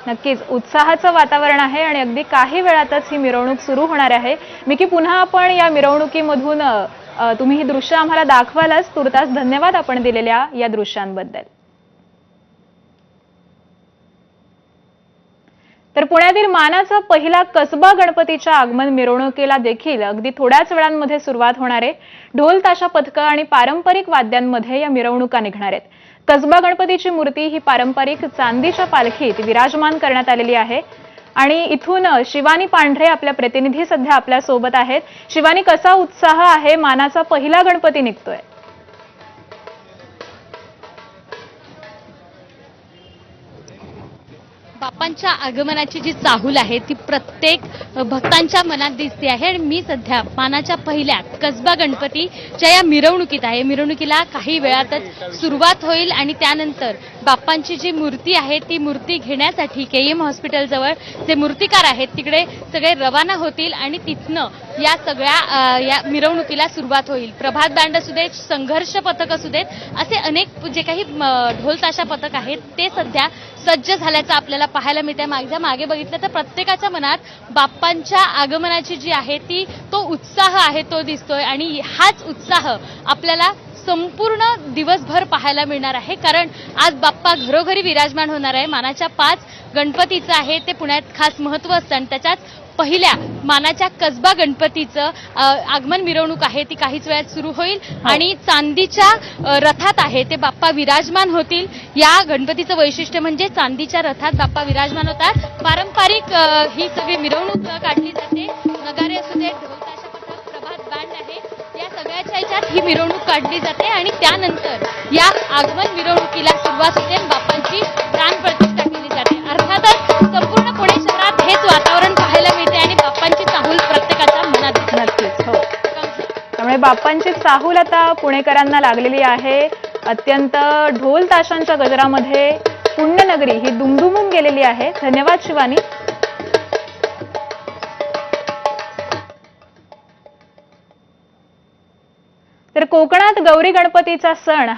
नक्कीच उत्साहाचं वातावरण आहे आणि अगदी काही वेळातच ही मिरवणूक सुरू होणार आहे। मिकी, पुन्हा आपण या मिरवणुकीमधून तुम्ही ही दृश्य आम्हाला दाखवालच, तुर्तास धन्यवाद आपण दिलेल्या या दृश्यांबद्दल। तर पुण्यातील मानाचा पहिला कसबा गणपतीच्या आगमन मिरवणुकीला देखील अगदी थोड्याच वेळांमध्ये सुरुवात होणार आहे। ढोल ताशा पथक आणि पारंपरिक वाद्यांमध्ये या मिरवणुका निघणार आहेत। कसबा गणपतीची मूर्ती ही पारंपरिक चांदीच्या पालखीत विराजमान करण्यात आलेली आहे आणि इथून शिवानी पांढरे आपल्या प्रतिनिधी सध्या आपल्या सोबत आहेत। शिवानी, कसा उत्साह आहे? मानाचा पहिला गणपती निघतोय। बाप्पांच्या आगमनाची जी चाहूल आहे ती प्रत्येक भक्तांच्या मनात दिसते आहे आणि मी सध्या मानाच्या पहिल्या कसबा गणपतीच्या या मिरवणुकीत आहे। मिरवणुकीला काही वेळातच सुरुवात होईल आणि त्यानंतर बाप्पांची जी मूर्ती आहे ती मूर्ती घेण्यासाठी केएम हॉस्पिटल जवळ जे मूर्तिकार आहेत तिकडे सगळे रवाना होतील आणि तिथनं या सगळ्या या मिरवणुकीला सुरुवात होईल। प्रभात बँड असू देत, संघर्ष पथक असू देत, असे अनेक जे काही ढोल ताशा पथक आहेत ते सध्या सज्ज झाल्याचं आपल्याला पाहायला मिळते। मागे बघितलं तर प्रत्येकाच्या मनात बाप्पांच्या आगमनाची जी आहे ती तो उत्साह आहे तो दिसतोय आणि हाच उत्साह आपल्याला संपूर्ण दिवसभर पाहायला मिळणार आहे, कारण आज बाप्पा घरोघरी विराजमान होणार आहे। मानाच्या 5 गणपतीचं आहे ते पुण्यात खास महत्त्व असतं आणि त्याच्यात पहिल्या मानाच्या कसबा गणपतीचं आगमन मिरवणूक आहे ती काहीच वेळात सुरू होईल आणि चांदीच्या रथात आहे ते बाप्पा विराजमान होतील। या गणपतीचं वैशिष्ट्य म्हणजे चांदीच्या रथात बाप्पा विराजमान होतात। पारंपरिक ही सगळी मिरवणूक काढली जाते। नगारे असू दे, ढोल ताशा पथक, प्रभात बँड आहे, या सगळ्याच्या ह्याच्यात ही मिरवणूक काढली जाते आणि त्यानंतर या आगमन मिरवणुकीला सुरुवात होते आणि बाप्पांची प्राण प्रतिष्ठा केली जाते। अर्थातच संपूर्ण पुणे शहरात हेच वातावरण पाहायला मिळते आणि बाप्पांची चाहूल प्रत्येकाच्या मनात दिसते। नक्कीच, हो। त्यामुळे बाप्पांची चाहूल आता पुणेकरांना लागलेली आहे। अत्यंत ढोल ताशांच्या गजरामध्ये पुण्यनगरी ही दुमदुमून गेलेली आहे। धन्यवाद शिवानी। तर कोकणात गौरी गणपतीचा सण